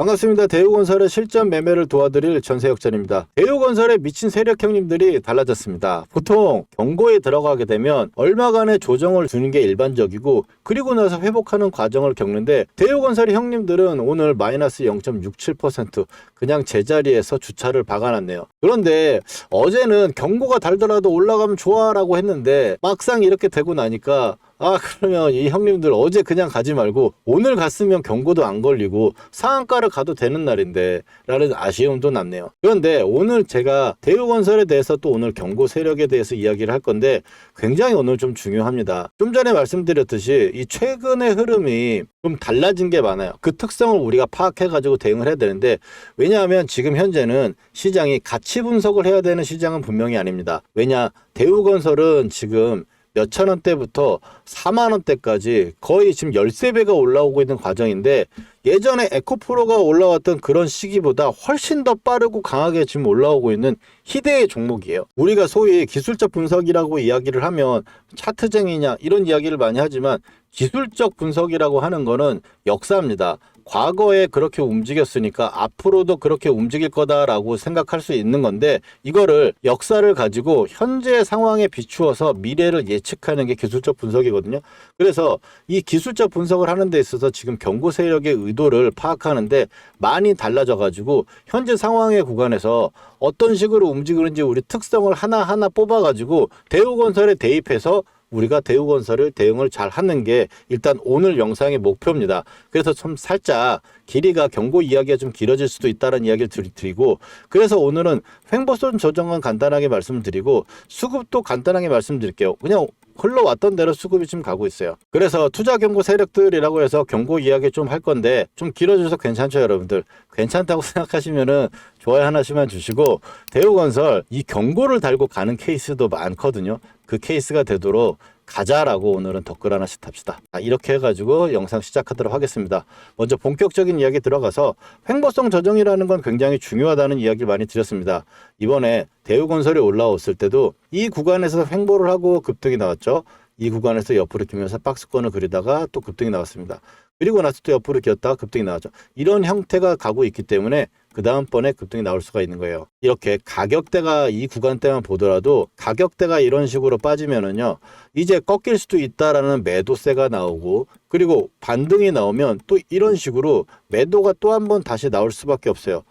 반갑습니다. 대우건설의 실전 매매를 도와드릴 전세혁전입니다. 대우건설에 미친 세력 형님들이 달라졌습니다. 보통 경고에 들어가게 되면 얼마간의 조정을 주는 게 일반적이고 그리고 나서 회복하는 과정을 겪는데 대우건설의 형님들은 오늘 마이너스 0.67% 그냥 제자리에서 주차를 박아놨네요. 그런데 어제는 경고가 달더라도 올라가면 좋아라고 했는데 막상 이렇게 되고 나니까 그러면 이 형님들 어제 그냥 가지 말고 오늘 갔으면 경고도 안 걸리고 상한가를 가도 되는 날인데 라는 아쉬움도 남네요. 그런데 오늘 제가 대우건설에 대해서 또 오늘 경고 세력에 대해서 이야기를 할 건데 굉장히 오늘 좀 중요합니다. 좀 전에 말씀드렸듯이 이 최근의 흐름이 좀 달라진 게 많아요. 그 특성을 우리가 파악해가지고 대응을 해야 되는데 왜냐하면 지금 현재는 시장이 가치 분석을 해야 되는 시장은 분명히 아닙니다. 왜냐 대우건설은 지금 몇천 원대부터 4만 원대까지 거의 지금 13배가 올라오고 있는 과정인데 예전에 에코프로가 올라왔던 그런 시기보다 훨씬 더 빠르고 강하게 지금 올라오고 있는 희대의 종목이에요. 우리가 소위 기술적 분석이라고 이야기를 하면 차트쟁이냐 이런 이야기를 많이 하지만 기술적 분석이라고 하는 거는 역사입니다. 과거에 그렇게 움직였으니까 앞으로도 그렇게 움직일 거다라고 생각할 수 있는 건데 이거를 역사를 가지고 현재 상황에 비추어서 미래를 예측하는 게 기술적 분석이거든요. 그래서 이 기술적 분석을 하는 데 있어서 지금 경고 세력의 의도를 파악하는데 많이 달라져 가지고 현재 상황의 구간에서 어떤 식으로 움직이는지 우리 특성을 하나하나 뽑아 가지고 대우건설에 대입해서 우리가 대우건설을 대응을 잘 하는 게 일단 오늘 영상의 목표입니다. 그래서 좀 살짝 길이가 경고 이야기가 좀 길어질 수도 있다는 이야기를 드리고 그래서 오늘은 횡보선 조정은 간단하게 말씀드리고 수급도 간단하게 말씀드릴게요. 그냥 흘러왔던 대로 수급이 지금 가고 있어요. 그래서 투자 경고 세력들이라고 해서 경고 이야기 좀 할 건데 좀 길어져서 괜찮죠 여러분들? 괜찮다고 생각하시면은 좋아요 하나씩만 주시고 대우건설 이 경고를 달고 가는 케이스도 많거든요. 그 케이스가 되도록 가자라고 오늘은 댓글 하나씩 답시다. 이렇게 해가지고 영상 시작하도록 하겠습니다. 먼저 본격적인 이야기 들어가서 횡보성 조정이라는 건 굉장히 중요하다는 이야기를 많이 드렸습니다. 이번에 대우건설이 올라왔을 때도 이 구간에서 횡보를 하고 급등이 나왔죠. 이 구간에서 옆으로 기면서 박스권을 그리다가 또 급등이 나왔습니다. 그리고 나서 또 옆으로 기었다가 급등이 나왔죠. 이런 형태가 가고 있기 때문에 그 다음번에 급등이 나올 수가 있는 거예요. 이렇게 가격대가 이 구간대만 보더라도 가격대가 이런 식으로 빠지면은요 이제 꺾일 수도 있다라는 매도세가 나오고 그리고 반등이 나오면 또 이런 식으로 매도가 또 한 번 다시 나올 수밖에 없어요.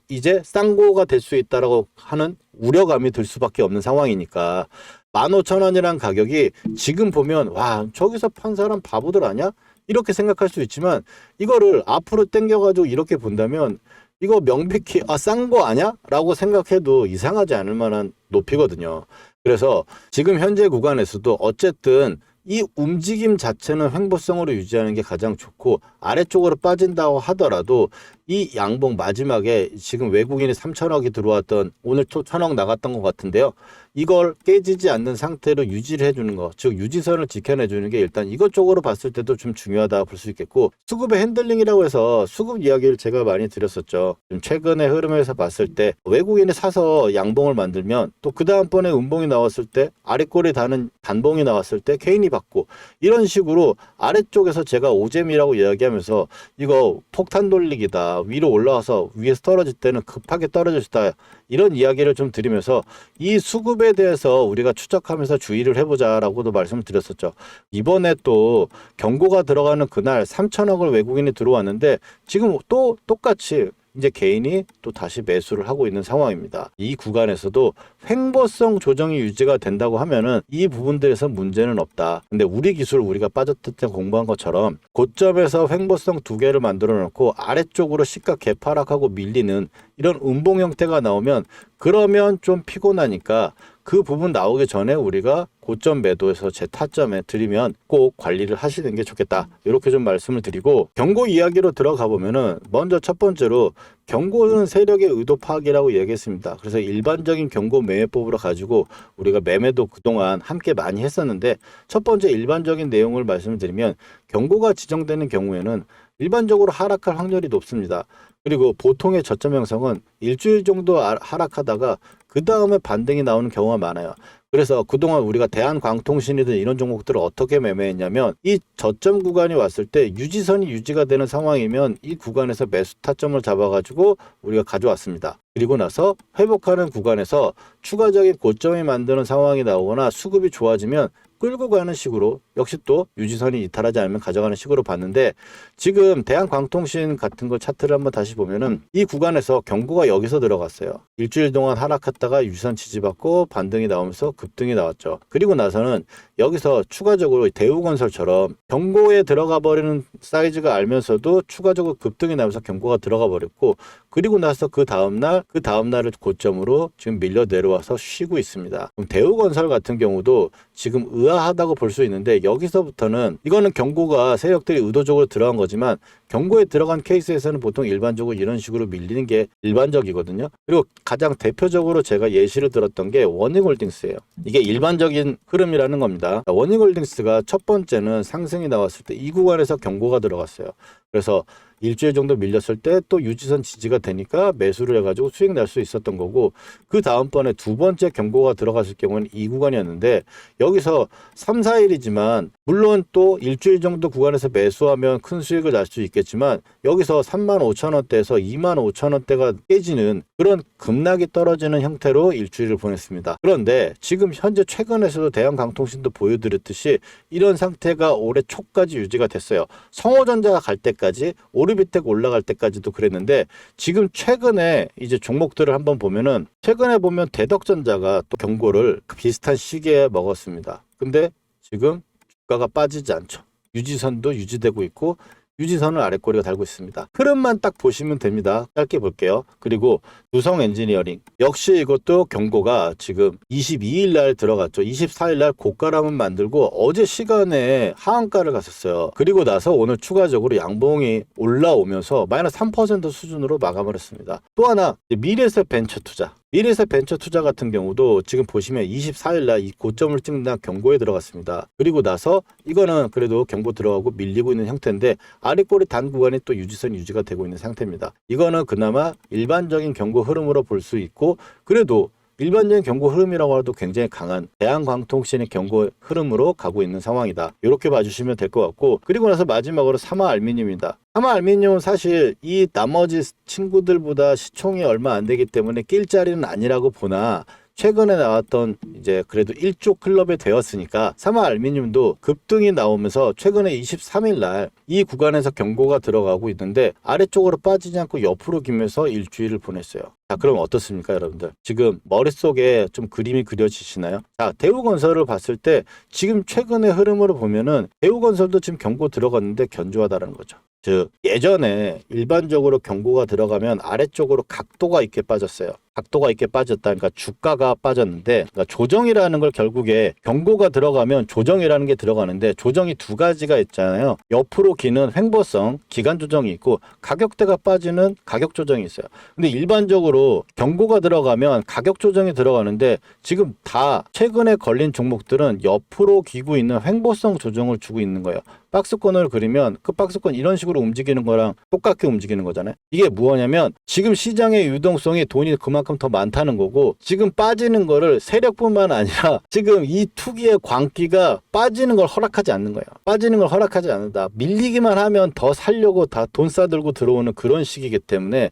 이제 쌍고가 될 수 있다라고 하는 우려감이 들 수밖에 없는 상황이니까 15,000원이란 가격이 지금 보면 와 저기서 판 사람 바보들 아니야? 이렇게 생각할 수 있지만 이거를 앞으로 당겨가지고 이렇게 본다면 이거 명백히 싼 거 아냐? 라고 생각해도 이상하지 않을 만한 높이거든요. 그래서 지금 현재 구간에서도 어쨌든 이 움직임 자체는 횡보성으로 유지하는 게 가장 좋고 아래쪽으로 빠진다고 하더라도 이 양봉 마지막에 지금 외국인이 3천억이 들어왔던 오늘 또 1,000억 나갔던 것 같은데요. 이걸 깨지지 않는 상태로 유지를 해주는 거, 즉 유지선을 지켜내주는 게 일단 이것쪽으로 봤을 때도 좀 중요하다 볼 수 있겠고 수급의 핸들링이라고 해서 수급 이야기를 제가 많이 드렸었죠. 좀 최근의 흐름에서 봤을 때 외국인이 사서 양봉을 만들면 또 그 다음번에 음봉이 나왔을 때 아래꼬리 다는 단봉이 나왔을 때 개인이 받고 이런 식으로 아래쪽에서 제가 오잼이라고 이야기하면서 이거 폭탄 돌리기다. 위로 올라와서 위에서 떨어질 때는 급하게 떨어졌다. 이런 이야기를 좀 드리면서 이 수급에 대해서 우리가 추적하면서 주의를 해보자라고도 말씀을 드렸었죠. 이번에 또 경고가 들어가는 그날 3천억을 외국인이 들어왔는데 지금 또 똑같이 이제 개인이 또 다시 매수를 하고 있는 상황입니다. 이 구간에서도 횡보성 조정이 유지가 된다고 하면은 이 부분들에서 문제는 없다. 근데 우리 기술 우리가 빠졌을 때 공부한 것처럼 고점에서 횡보성 두 개를 만들어 놓고 아래쪽으로 시가 개파락하고 밀리는 이런 음봉 형태가 나오면 그러면 좀 피곤하니까 그 부분 나오기 전에 우리가 고점 매도에서 제 타점에 들이면 꼭 관리를 하시는 게 좋겠다. 이렇게 좀 말씀을 드리고 경고 이야기로 들어가 보면은 먼저 첫 번째로 경고는 세력의 의도 파악이라고 얘기했습니다. 그래서 일반적인 경고 매매법으로 가지고 우리가 매매도 그동안 함께 많이 했었는데 첫 번째 일반적인 내용을 말씀드리면 경고가 지정되는 경우에는 일반적으로 하락할 확률이 높습니다. 그리고 보통의 저점 형성은 일주일 정도 하락하다가 그 다음에 반등이 나오는 경우가 많아요. 그래서 그동안 우리가 대한광통신이든 이런 종목들을 어떻게 매매했냐면 이 저점 구간이 왔을 때 유지선이 유지가 되는 상황이면 이 구간에서 매수 타점을 잡아가지고 우리가 가져왔습니다. 그리고 나서 회복하는 구간에서 추가적인 고점이 만드는 상황이 나오거나 수급이 좋아지면 끌고 가는 식으로 역시 또 유지선이 이탈하지 않으면 가져가는 식으로 봤는데 지금 대한광통신 같은 거 차트를 한번 다시 보면은 이 구간에서 경고가 여기서 들어갔어요. 일주일 동안 하락했다가 유지선 지지받고 반등이 나오면서 급등이 나왔죠. 그리고 나서는 여기서 추가적으로 대우건설처럼 경고에 들어가 버리는 사이즈가 알면서도 추가적으로 급등이 나면서 경고가 들어가 버렸고 그리고 나서 그 다음날을 고점으로 지금 밀려 내려와서 쉬고 있습니다. 그럼 대우건설 같은 경우도 지금 의아하다고 볼 수 있는데 여기서부터는 이거는 경고가 세력들이 의도적으로 들어간 거지만 경고에 들어간 케이스에서는 보통 일반적으로 이런 식으로 밀리는 게 일반적이거든요. 그리고 가장 대표적으로 제가 예시를 들었던 게 워닝홀딩스예요. 이게 일반적인 흐름이라는 겁니다. 워닝홀딩스가 첫 번째는 상승이 나왔을 때 이 구간에서 경고가 들어갔어요. 그래서 일주일 정도 밀렸을 때 또 유지선 지지가 되니까 매수를 해가지고 수익 날 수 있었던 거고 그 다음번에 두 번째 경고가 들어갔을 경우는 이 구간이었는데 여기서 3, 4일이지만 물론 또 일주일 정도 구간에서 매수하면 큰 수익을 날 수 있겠지만 여기서 35,000원대에서 25,000원대가 깨지는 그런 급락이 떨어지는 형태로 일주일을 보냈습니다. 그런데 지금 현재 최근에서도 대한광통신도 보여드렸듯이 이런 상태가 올해 초까지 유지가 됐어요. 성호전자가 갈 때까지 오르비텍 올라갈 때까지도 그랬는데 지금 최근에 이제 종목들을 한번 보면은 최근에 보면 대덕전자가 또 경고를 비슷한 시기에 먹었습니다. 근데 지금 주가가 빠지지 않죠. 유지선도 유지되고 있고 유지선을 아랫꼬리가 달고 있습니다. 흐름만 딱 보시면 됩니다. 짧게 볼게요. 그리고 두성 엔지니어링 역시 이것도 경고가 지금 22일 날 들어갔죠. 24일 날 고가람은 만들고 어제 시간에 하한가를 갔었어요. 그리고 나서 오늘 추가적으로 양봉이 올라오면서 마이너스 3% 수준으로 마감을 했습니다. 또 하나 미래에셋 벤처투자 미래에셋 벤처투자 같은 경우도 지금 보시면 24일 날 이 고점을 찍는 경고에 들어갔습니다. 그리고 나서 이거는 그래도 경고 들어가고 밀리고 있는 형태인데 아랫꼬리 단 구간이 또 유지선 유지가 되고 있는 상태입니다. 이거는 그나마 일반적인 경고 흐름으로 볼 수 있고 그래도 일반적인 경고 흐름이라고 해도 굉장히 강한 대한광통신의 경고 흐름으로 가고 있는 상황이다. 이렇게 봐주시면 될 것 같고 그리고 나서 마지막으로 삼화알미늄입니다. 삼화알미늄은 사실 이 나머지 친구들보다 시총이 얼마 안 되기 때문에 낄 자리는 아니라고 보나 최근에 나왔던 이제 그래도 1조 클럽에 되었으니까 삼화알미늄도 급등이 나오면서 최근에 23일 날 이 구간에서 경고가 들어가고 있는데 아래쪽으로 빠지지 않고 옆으로 기면서 일주일을 보냈어요. 자, 그럼 어떻습니까, 여러분들? 지금 머릿속에 좀 그림이 그려지시나요? 자, 대우건설을 봤을 때 지금 최근의 흐름으로 보면은 대우건설도 지금 경고 들어갔는데 견조하다는 거죠. 즉 예전에 일반적으로 경고가 들어가면 아래쪽으로 각도가 있게 빠졌어요. 각도가 있게 빠졌다. 그러니까 주가가 빠졌는데 그러니까 조정이라는 걸 결국에 경고가 들어가면 조정이라는 게 들어가는데 조정이 두 가지가 있잖아요. 옆으로 기는 횡보성 기간 조정이 있고 가격대가 빠지는 가격 조정이 있어요. 근데 일반적으로 경고가 들어가면 가격 조정이 들어가는데 지금 다 최근에 걸린 종목들은 옆으로 기고 있는 횡보성 조정을 주고 있는 거예요. 박스권을 그리면 그 박스권 이런 식으로 움직이는 거랑 똑같게 움직이는 거잖아요. 이게 뭐냐면 지금 시장의 유동성이 돈이 그만큼 더 많다는 거고 지금 빠지는 거를 세력뿐만 아니라 지금 이 투기의 광기가 빠지는 걸 허락하지 않는 거예요. 빠지는 걸 허락하지 않는다. 밀리기만 하면 더 살려고 다 돈 싸들고 들어오는 그런 시기이기 때문에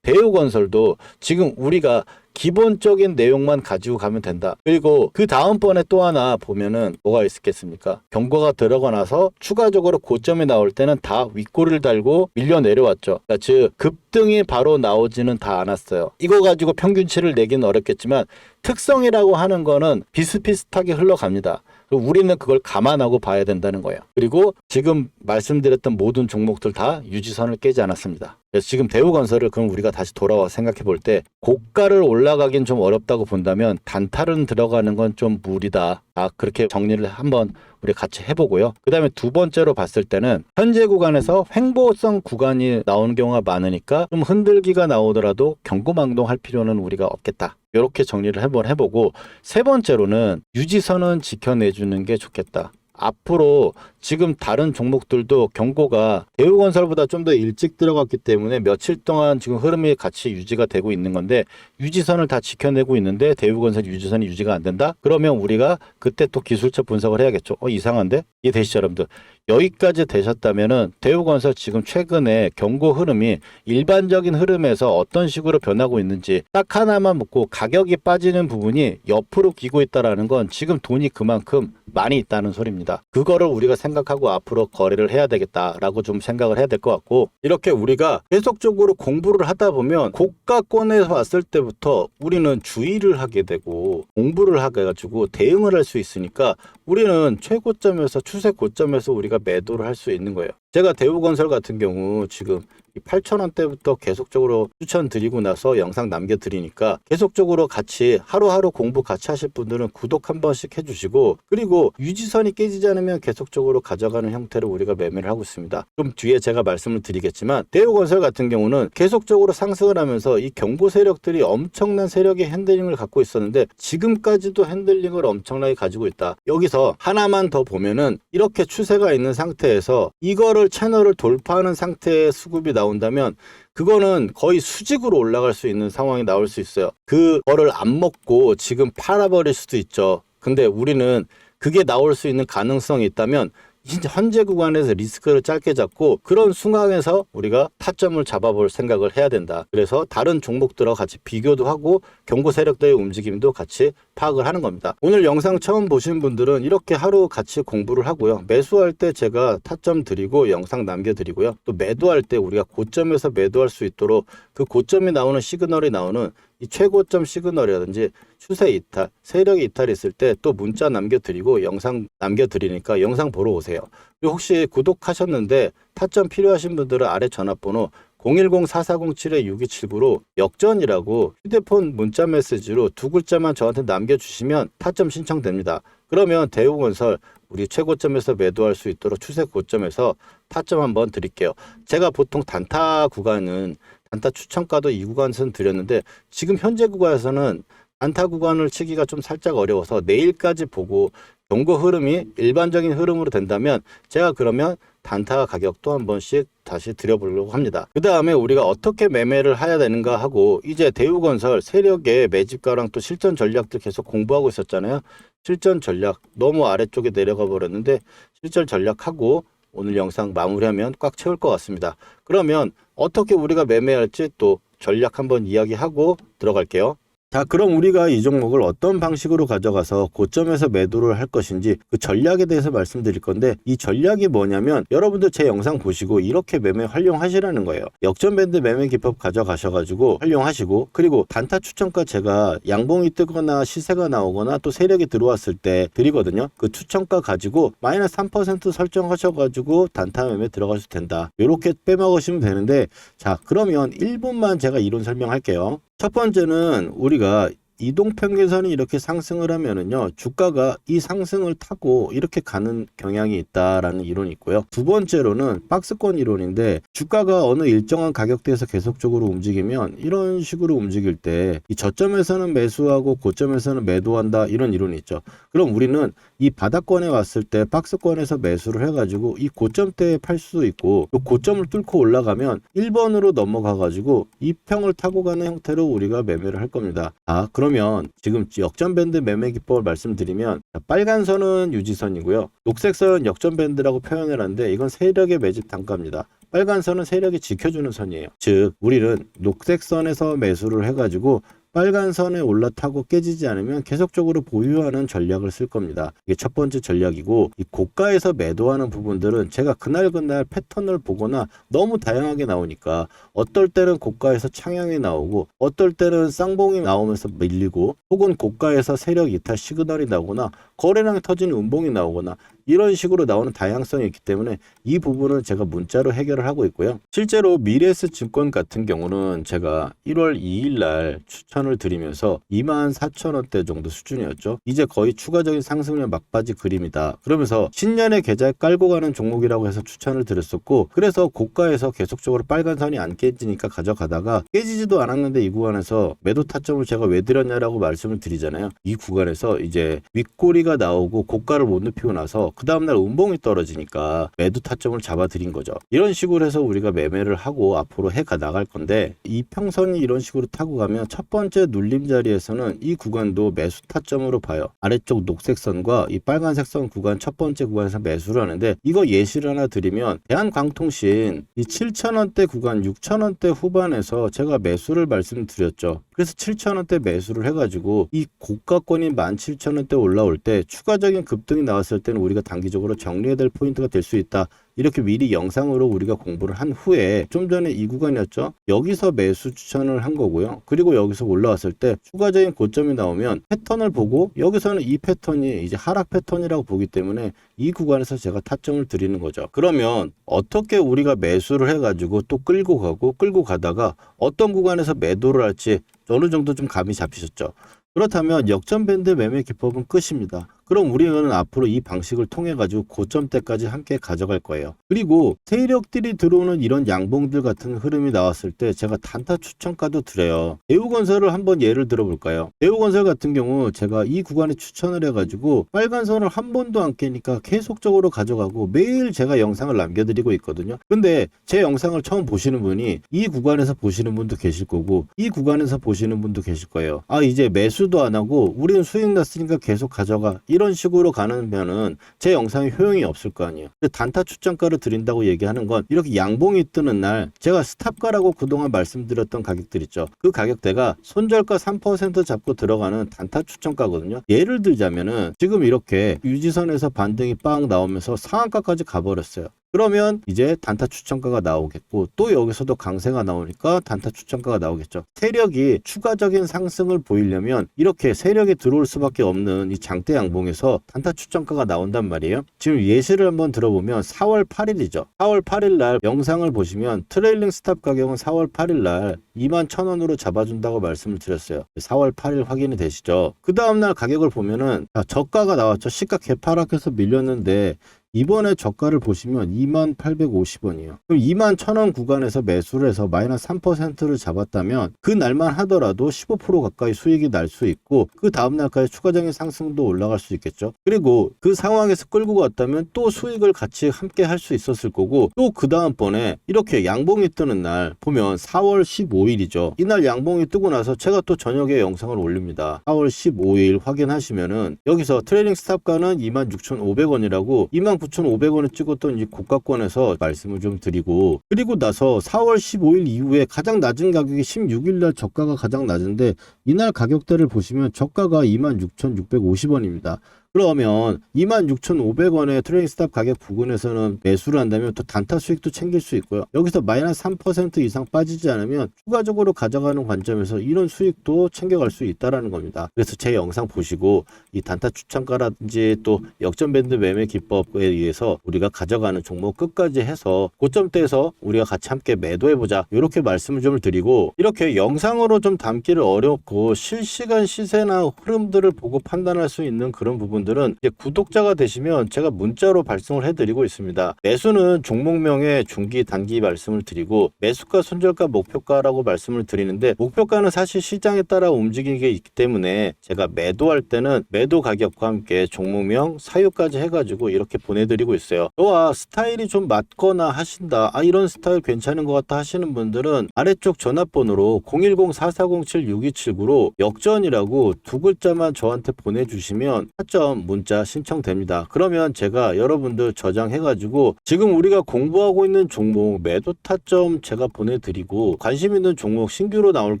대우건설도 지금 우리가 기본적인 내용만 가지고 가면 된다. 그리고 그 다음번에 또 하나 보면은 뭐가 있겠습니까? 경고가 들어가 나서 추가적으로 고점이 나올 때는 다 윗꼬리를 달고 밀려 내려왔죠. 그러니까 즉 급등이 바로 나오지는 다 않았어요. 이거 가지고 평균치를 내기는 어렵겠지만 특성이라고 하는 거는 비슷비슷하게 흘러갑니다. 우리는 그걸 감안하고 봐야 된다는 거예요. 그리고 지금 말씀드렸던 모든 종목들 다 유지선을 깨지 않았습니다. 그래서 지금 대우건설을 그럼 우리가 다시 돌아와 생각해 볼 때 고가를 올라가긴 좀 어렵다고 본다면 단타는 들어가는 건 좀 무리다. 그렇게 정리를 한번 우리 같이 해보고요. 그 다음에 두 번째로 봤을 때는 현재 구간에서 횡보성 구간이 나오는 경우가 많으니까 좀 흔들기가 나오더라도 경고망동할 필요는 우리가 없겠다. 이렇게 정리를 한번 해보고 세 번째로는 유지선은 지켜내주는 게 좋겠다. 앞으로 지금 다른 종목들도 경고가 대우건설보다 좀 더 일찍 들어갔기 때문에 며칠 동안 지금 흐름이 같이 유지가 되고 있는 건데 유지선을 다 지켜내고 있는데 대우건설 유지선이 유지가 안 된다? 그러면 우리가 그때 또 기술적 분석을 해야겠죠. 이상한데? 이해되시죠, 여러분들? 여기까지 되셨다면은 대우건설 지금 최근에 경고 흐름이 일반적인 흐름에서 어떤 식으로 변하고 있는지 딱 하나만 묻고 가격이 빠지는 부분이 옆으로 기고 있다라는 건 지금 돈이 그만큼 많이 있다는 소리입니다. 그거를 우리가 생각하고 앞으로 거래를 해야 되겠다라고 좀 생각을 해야 될 것 같고, 이렇게 우리가 계속적으로 공부를 하다 보면 고가권에서 왔을 때부터 우리는 주의를 하게 되고 공부를 하게 가지고 대응을 할 수 있으니까 우리는 최고점에서 추세 고점에서 우리가 매도를 할 수 있는 거예요. 제가 대우건설 같은 경우 지금 8,000원대부터 계속적으로 추천드리고 나서 영상 남겨드리니까 계속적으로 같이 하루하루 공부 같이 하실 분들은 구독 한 번씩 해주시고, 그리고 유지선이 깨지지 않으면 계속적으로 가져가는 형태로 우리가 매매를 하고 있습니다. 좀 뒤에 제가 말씀을 드리겠지만 대우건설 같은 경우는 계속적으로 상승을 하면서 이 경고 세력들이 엄청난 세력의 핸들링을 갖고 있었는데 지금까지도 핸들링을 엄청나게 가지고 있다. 여기서 하나만 더 보면은 이렇게 추세가 있는 상태에서 이거를 채널을 돌파하는 상태의 수급이 나온다면 그거는 거의 수직으로 올라갈 수 있는 상황이 나올 수 있어요. 그거를 안 먹고 지금 팔아버릴 수도 있죠. 근데 우리는 그게 나올 수 있는 가능성이 있다면 진짜 현재 구간에서 리스크를 짧게 잡고 그런 순간에서 우리가 타점을 잡아볼 생각을 해야 된다. 그래서 다른 종목들과 같이 비교도 하고 경고 세력들의 움직임도 같이 파악을 하는 겁니다. 오늘 영상 처음 보신 분들은 이렇게 하루 같이 공부를 하고요. 매수할 때 제가 타점 드리고 영상 남겨드리고요. 또 매도할 때 우리가 고점에서 매도할 수 있도록 그 고점이 나오는 시그널이 나오는 이 최고점 시그널이라든지 추세 이탈, 세력 이탈이 있을 때 또 문자 남겨드리고 영상 남겨드리니까 영상 보러 오세요. 그리고 혹시 구독하셨는데 타점 필요하신 분들은 아래 전화번호 010-4407-6279로 역전이라고 휴대폰 문자 메시지로 두 글자만 저한테 남겨주시면 타점 신청됩니다. 그러면 대우건설 우리 최고점에서 매도할 수 있도록 추세 고점에서 타점 한번 드릴게요. 제가 보통 단타 구간은 단타 추천가도 이 구간에서는 드렸는데 지금 현재 구간에서는 단타 구간을 치기가 좀 살짝 어려워서 내일까지 보고 경고 흐름이 일반적인 흐름으로 된다면 제가 그러면 단타 가격도 한 번씩 다시 드려보려고 합니다. 그 다음에 우리가 어떻게 매매를 해야 되는가 하고 이제 대우건설 세력의 매집가랑 또 실전 전략들 계속 공부하고 있었잖아요. 실전 전략 너무 아래쪽에 내려가 버렸는데 실전 전략하고 오늘 영상 마무리하면 꽉 채울 것 같습니다. 그러면 어떻게 우리가 매매할지 또 전략 한번 이야기하고 들어갈게요. 자, 그럼 우리가 이 종목을 어떤 방식으로 가져가서 고점에서 매도를 할 것인지 그 전략에 대해서 말씀드릴 건데, 이 전략이 뭐냐면 여러분들 제 영상 보시고 이렇게 매매 활용하시라는 거예요. 역전밴드 매매 기법 가져가셔가지고 활용하시고, 그리고 단타 추천가 제가 양봉이 뜨거나 시세가 나오거나 또 세력이 들어왔을 때 드리거든요. 그 추천가 가지고 마이너스 3% 설정하셔가지고 단타 매매 들어가셔도 된다. 이렇게 빼먹으시면 되는데, 자, 그러면 1분만 제가 이론 설명할게요. 첫 번째는 우리가 이동평균선이 이렇게 상승을 하면은요, 주가가 이 상승을 타고 이렇게 가는 경향이 있다라는 이론이 있고요. 두 번째로는 박스권 이론인데, 주가가 어느 일정한 가격대에서 계속적으로 움직이면 이런 식으로 움직일 때 이 저점에서는 매수하고 고점에서는 매도한다, 이런 이론이 있죠. 그럼 우리는 이 바닥권에 왔을 때 박스권에서 매수를 해가지고 이 고점대에 팔 수도 있고, 그 고점을 뚫고 올라가면 1번으로 넘어가가지고 이평을 타고 가는 형태로 우리가 매매를 할 겁니다. 그러면 지금 역전밴드 매매 기법을 말씀드리면, 빨간 선은 유지선이고요. 녹색 선은 역전밴드라고 표현을 하는데 이건 세력의 매집 단가입니다. 빨간 선은 세력이 지켜주는 선이에요. 즉 우리는 녹색 선에서 매수를 해가지고 빨간 선에 올라타고 깨지지 않으면 계속적으로 보유하는 전략을 쓸 겁니다. 이게 첫 번째 전략이고, 이 고가에서 매도하는 부분들은 제가 그날 패턴을 보거나 너무 다양하게 나오니까 어떨 때는 고가에서 창향이 나오고 어떨 때는 쌍봉이 나오면서 밀리고, 혹은 고가에서 세력 이탈 시그널이 나오거나 거래량이 터지는 음봉이 나오거나 이런 식으로 나오는 다양성이 있기 때문에 이 부분은 제가 문자로 해결을 하고 있고요. 실제로 미래에스 증권 같은 경우는 제가 1월 2일 날 추천을 드리면서 24,000원대 정도 수준이었죠. 이제 거의 추가적인 상승률 막바지 그림이다. 그러면서 신년의 계좌에 깔고 가는 종목이라고 해서 추천을 드렸었고, 그래서 고가에서 계속적으로 빨간 선이 안 깨지니까 가져가다가 깨지지도 않았는데 이 구간에서 매도 타점을 제가 왜 드렸냐라고 말씀을 드리잖아요. 이 구간에서 이제 윗꼬리가 나오고 고가를 못 눕히고 나서 그 다음날 운봉이 떨어지니까 매도 타점을 잡아드린 거죠. 이런 식으로 해서 우리가 매매를 하고 앞으로 해가 나갈 건데, 이평선이 이런 식으로 타고 가면 첫 번째 눌림 자리에서는 이 구간도 매수 타점으로 봐요. 아래쪽 녹색 선과 이 빨간색 선 구간, 첫 번째 구간에서 매수를 하는데, 이거 예시를 하나 드리면 대한광통신 이 7,000원대 구간 6,000원대 후반에서 제가 매수를 말씀드렸죠. 그래서 7,000원대 매수를 해가지고 이 고가권이 17,000원대 올라올 때 추가적인 급등이 나왔을 때는 우리가 단기적으로 정리해야 될 포인트가 될 수 있다. 이렇게 미리 영상으로 우리가 공부를 한 후에, 좀 전에 이 구간이었죠. 여기서 매수 추천을 한 거고요. 그리고 여기서 올라왔을 때 추가적인 고점이 나오면 패턴을 보고, 여기서는 이 패턴이 이제 하락 패턴이라고 보기 때문에 이 구간에서 제가 타점을 드리는 거죠. 그러면 어떻게 우리가 매수를 해가지고 또 끌고 가고, 끌고 가다가 어떤 구간에서 매도를 할지 어느 정도 좀 감이 잡히셨죠? 그렇다면 역전밴드 매매 기법은 끝입니다. 그럼 우리는 앞으로 이 방식을 통해 가지고 고점대까지 함께 가져갈 거예요. 그리고 세력들이 들어오는 이런 양봉들 같은 흐름이 나왔을 때 제가 단타 추천가도 드려요. 대우건설을 한번 예를 들어볼까요? 대우건설 같은 경우 제가 이 구간에 추천을 해가지고 빨간 선을 한 번도 안 깨니까 계속적으로 가져가고 매일 제가 영상을 남겨드리고 있거든요. 근데 제 영상을 처음 보시는 분이 이 구간에서 보시는 분도 계실 거고, 이 구간에서 보시는 분도 계실 거예요. 아, 이제 매수도 안 하고 우리는 수익 났으니까 계속 가져가, 이런 식으로 가면은 제 영상에 효용이 없을 거 아니에요. 단타 추천가를 드린다고 얘기하는 건, 이렇게 양봉이 뜨는 날 제가 스탑가라고 그동안 말씀드렸던 가격들 있죠. 그 가격대가 손절가 3% 잡고 들어가는 단타 추천가거든요. 예를 들자면은 지금 이렇게 유지선에서 반등이 빵 나오면서 상한가까지 가버렸어요. 그러면 이제 단타 추천가가 나오겠고, 또 여기서도 강세가 나오니까 단타 추천가가 나오겠죠. 세력이 추가적인 상승을 보이려면 이렇게 세력이 들어올 수밖에 없는 이 장대 양봉에서 단타 추천가가 나온단 말이에요. 지금 예시를 한번 들어보면 4월 8일이죠. 4월 8일 날 영상을 보시면 트레일링 스탑 가격은 4월 8일 날 21,000원으로 잡아준다고 말씀을 드렸어요. 4월 8일 확인이 되시죠? 그 다음날 가격을 보면은 저가가 나왔죠. 시가 개파락해서 밀렸는데 이번에 저가를 보시면 2850원이에요. 그럼 21,000원 구간에서 매수를 해서 마이너스 3%를 잡았다면 그 날만 하더라도 15% 가까이 수익이 날 수 있고, 그 다음 날까지 추가적인 상승도 올라갈 수 있겠죠. 그리고 그 상황에서 끌고 갔다면 또 수익을 같이 함께 할 수 있었을 거고, 또 그 다음번에 이렇게 양봉이 뜨는 날 보면 4월 15일이죠. 이날 양봉이 뜨고 나서 제가 또 저녁에 영상을 올립니다. 4월 15일 확인하시면은 여기서 트레이딩 스탑가는 26,500원이라고 29,500원을 찍었던 이 고가권에서 말씀을 좀 드리고, 그리고 나서 4월 15일 이후에 가장 낮은 가격이 16일 날 저가가 가장 낮은데, 이날 가격대를 보시면 저가가 26,650원입니다. 그러면 26,500원의 트레이딩 스탑 가격 부근에서는 매수를 한다면 또 단타 수익도 챙길 수 있고요. 여기서 마이너스 3% 이상 빠지지 않으면 추가적으로 가져가는 관점에서 이런 수익도 챙겨갈 수 있다는 겁니다. 그래서 제 영상 보시고 이 단타 추천가라든지 또 역전밴드 매매 기법에 의해서 우리가 가져가는 종목 끝까지 해서 고점대에서 우리가 같이 함께 매도해보자, 이렇게 말씀을 좀 드리고, 이렇게 영상으로 좀 담기를 어렵고 실시간 시세나 흐름들을 보고 판단할 수 있는 그런 부분 들은 이제 구독자가 되시면 제가 문자로 발송을 해드리고 있습니다. 매수는 종목명에 중기 단기 말씀을 드리고, 매수가 손절가 목표가라고 말씀을 드리는데, 목표가는 사실 시장에 따라 움직이게 있기 때문에 제가 매도할 때는 매도 가격과 함께 종목명 사유까지 해가지고 이렇게 보내드리고 있어요. 또한 스타일이 좀 맞거나 하신다, 이런 스타일 괜찮은 것 같다 하시는 분들은 아래쪽 전화번호로 010-4407-6279로 역전이라고 두 글자만 저한테 보내주시면 타점 문자 신청됩니다. 그러면 제가 여러분들 저장해가지고 지금 우리가 공부하고 있는 종목 매도 타점 제가 보내드리고, 관심 있는 종목 신규로 나올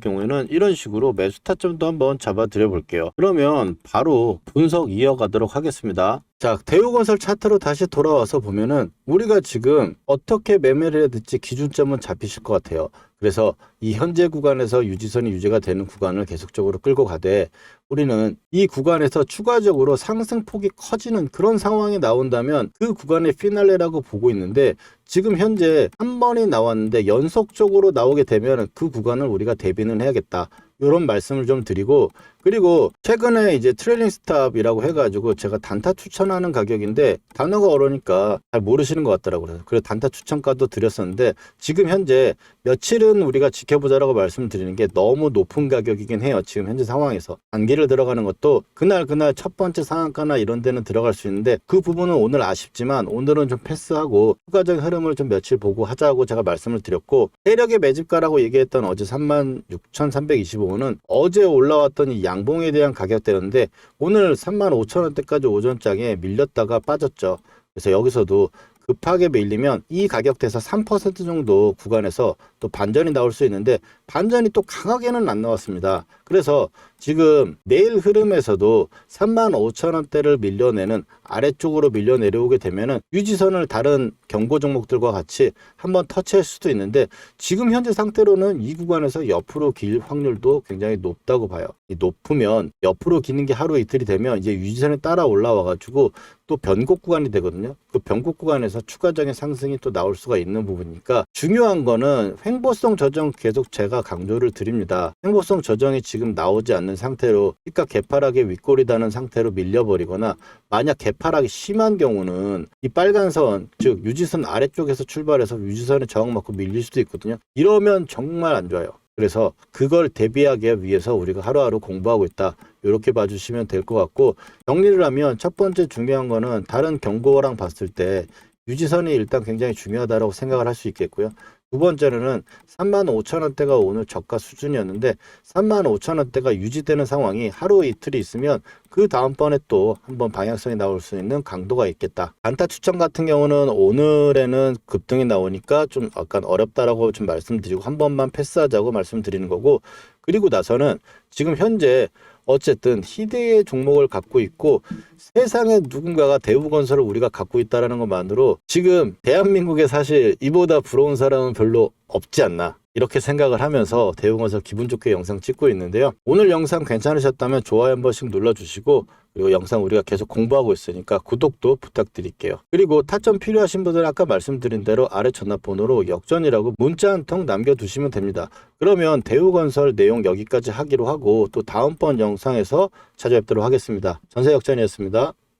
경우에는 이런 식으로 매수 타점도 한번 잡아드려 볼게요. 그러면 바로 분석 이어가도록 하겠습니다. 자, 대우건설 차트로 다시 돌아와서 보면은 우리가 지금 어떻게 매매를 해야 될지 기준점은 잡히실 것 같아요. 그래서 이 현재 구간에서 유지선이 유지가 되는 구간을 계속적으로 끌고 가되, 우리는 이 구간에서 추가적으로 상승폭이 커지는 그런 상황이 나온다면 그 구간의 피날레라고 보고 있는데, 지금 현재 한 번이 나왔는데 연속적으로 나오게 되면 그 구간을 우리가 대비는 해야겠다, 이런 말씀을 좀 드리고, 그리고 최근에 이제 트레일링 스탑이라고 해가지고 제가 단타 추천하는 가격인데 단어가 어려우니까 잘 모르시는 것 같더라고요. 그래서 단타 추천가도 드렸었는데 지금 현재 며칠은 우리가 지켜보자라고 말씀드리는 게 너무 높은 가격이긴 해요. 지금 현재 상황에서 단기를 들어가는 것도 그날 첫 번째 상한가나 이런 데는 들어갈 수 있는데 그 부분은 오늘 아쉽지만 오늘은 좀 패스하고 추가적인 흐름을 좀 며칠 보고 하자고 제가 말씀을 드렸고, 세력의 매집가라고 얘기했던 어제 36,325원은 어제 올라왔던 이 양봉에 대한 가격대였는데 오늘 35,000원대까지 오전장에 밀렸다가 빠졌죠. 그래서 여기서도 급하게 밀리면 이 가격대에서 3% 정도 구간에서 또 반전이 나올 수 있는데 반전이 또 강하게는 안 나왔습니다. 그래서 지금 내일 흐름에서도 35,000원대를 밀려내는 아래쪽으로 밀려 내려오게 되면은 유지선을 다른 경고 종목들과 같이 한번 터치할 수도 있는데 지금 현재 상태로는 이 구간에서 옆으로 길 확률도 굉장히 높다고 봐요. 높으면 옆으로 기는 게 하루 이틀이 되면 이제 유지선에 따라 올라와 가지고 또 변곡 구간이 되거든요. 그 변곡 구간에서 추가적인 상승이 또 나올 수가 있는 부분이니까 중요한 거는 횡보성 조정 계속 제가 강조를 드립니다. 횡보성 조정이 지금 나오지 않는 상태로 그러니까 개파락의 윗골이 다는 상태로 밀려버리거나 만약 개파락이 심한 경우는 이 빨간 선, 즉 유지선 아래쪽에서 출발해서 유지선에 저항 맞고 밀릴 수도 있거든요. 이러면 정말 안 좋아요. 그래서 그걸 대비하기 위해서 우리가 하루하루 공부하고 있다. 이렇게 봐주시면 될 것 같고, 정리를 하면 첫 번째 중요한 거는 다른 경고랑 봤을 때 유지선이 일단 굉장히 중요하다고 생각을 할 수 있겠고요. 두 번째로는 35,000원대가 오늘 저가 수준이었는데 35,000원대가 유지되는 상황이 하루 이틀이 있으면 그 다음번에 또 한번 방향성이 나올 수 있는 강도가 있겠다. 단타 추천 같은 경우는 오늘에는 급등이 나오니까 좀 약간 어렵다라고 좀 말씀드리고 한 번만 패스하자고 말씀드리는 거고, 그리고 나서는 지금 현재 어쨌든 희대의 종목을 갖고 있고 세상에 누군가가 대우건설을 우리가 갖고 있다는 것만으로 지금 대한민국에 사실 이보다 부러운 사람은 별로 없지 않나, 이렇게 생각을 하면서 대우건설 기분 좋게 영상 찍고 있는데요. 오늘 영상 괜찮으셨다면 좋아요 한 번씩 눌러주시고, 그리고 영상 우리가 계속 공부하고 있으니까 구독도 부탁드릴게요. 그리고 타점 필요하신 분들은 아까 말씀드린 대로 아래 전화번호로 역전이라고 문자 한 통 남겨두시면 됩니다. 그러면 대우건설 내용 여기까지 하기로 하고 또 다음번 영상에서 찾아뵙도록 하겠습니다. 전세역전이었습니다.